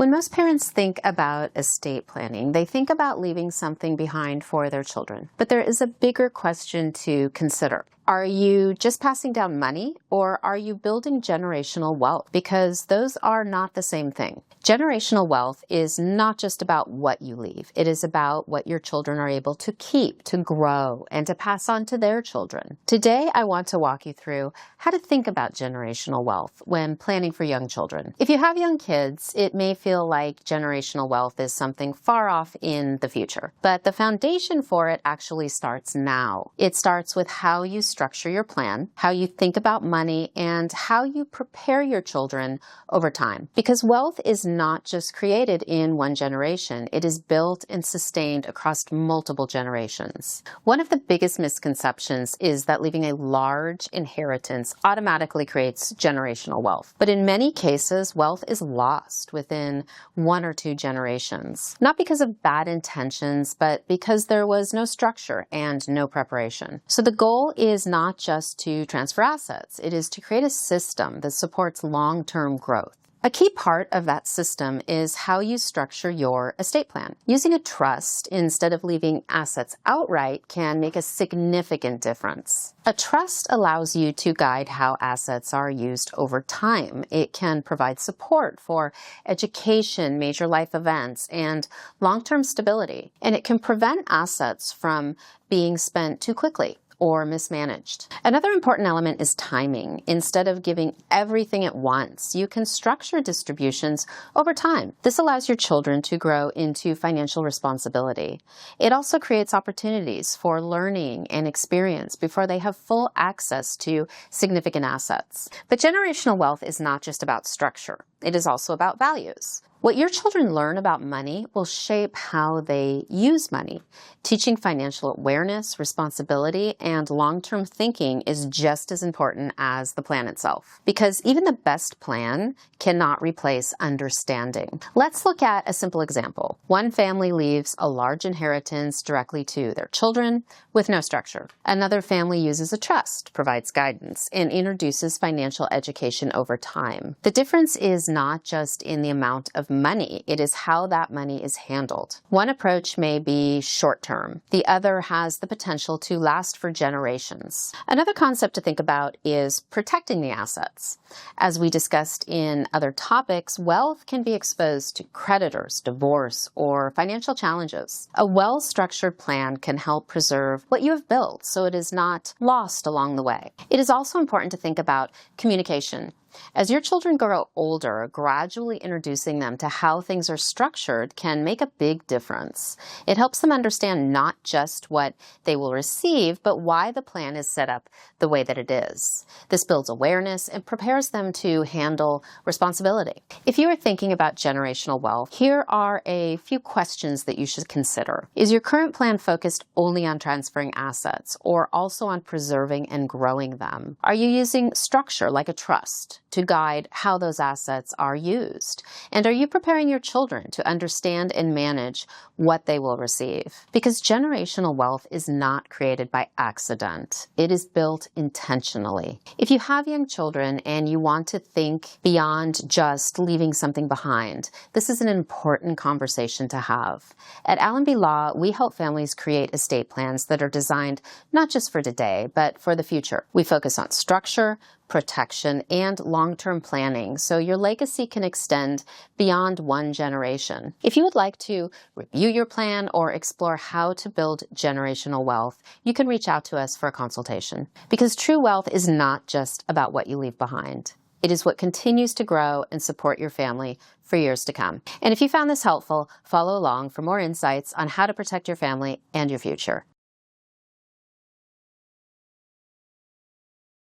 When most parents think about estate planning, they think about leaving something behind for their children. But there is a bigger question to consider. Are you just passing down money, or are you building generational wealth? Because those are not the same thing. Generational wealth is not just about what you leave. It is about what your children are able to keep, to grow, and to pass on to their children. Today, I want to walk you through how to think about generational wealth when planning for young children. If you have young kids, it may feel like generational wealth is something far off in the future. But the foundation for it actually starts now. It starts with how you structure your plan, how you think about money, and how you prepare your children over time. Because wealth is not just created in one generation, it is built and sustained across multiple generations. One of the biggest misconceptions is that leaving a large inheritance automatically creates generational wealth. But in many cases, wealth is lost within 1 or 2 generations. Not because of bad intentions, but because there was no structure and no preparation. So the goal is not just to transfer assets, it is to create a system that supports long-term growth. A key part of that system is how you structure your estate plan. Using a trust instead of leaving assets outright can make a significant difference. A trust allows you to guide how assets are used over time. It can provide support for education, major life events, and long-term stability. And it can prevent assets from being spent too quickly or mismanaged. Another important element is timing. Instead of giving everything at once, you can structure distributions over time. This allows your children to grow into financial responsibility. It also creates opportunities for learning and experience before they have full access to significant assets. But generational wealth is not just about structure. It is also about values. What your children learn about money will shape how they use money. Teaching financial awareness, responsibility, and long-term thinking is just as important as the plan itself. Because even the best plan cannot replace understanding. Let's look at a simple example. One family leaves a large inheritance directly to their children with no structure. Another family uses a trust, provides guidance, and introduces financial education over time. The difference is not just in the amount of money, it is how that money is handled. One approach may be short-term. The other has the potential to last for generations. Another concept to think about is protecting the assets. As we discussed in other topics, wealth can be exposed to creditors, divorce, or financial challenges. A well-structured plan can help preserve what you have built so it is not lost along the way. It is also important to think about communication. As your children grow older, gradually introducing them to how things are structured can make a big difference. It helps them understand not just what they will receive, but why the plan is set up the way that it is. This builds awareness and prepares them to handle responsibility. If you are thinking about generational wealth, here are a few questions that you should consider. Is your current plan focused only on transferring assets, or also on preserving and growing them? Are you using structure like a trust to guide how those assets are used? And are you preparing your children to understand and manage what they will receive? Because generational wealth is not created by accident. It is built intentionally. If you have young children and you want to think beyond just leaving something behind, this is an important conversation to have. At Allenby Law, we help families create estate plans that are designed not just for today, but for the future. We focus on structure, protection, and long-term planning so your legacy can extend beyond one generation. If you would like to review your plan or explore how to build generational wealth, you can reach out to us for a consultation. Because true wealth is not just about what you leave behind. It is what continues to grow and support your family for years to come. And if you found this helpful, follow along for more insights on how to protect your family and your future.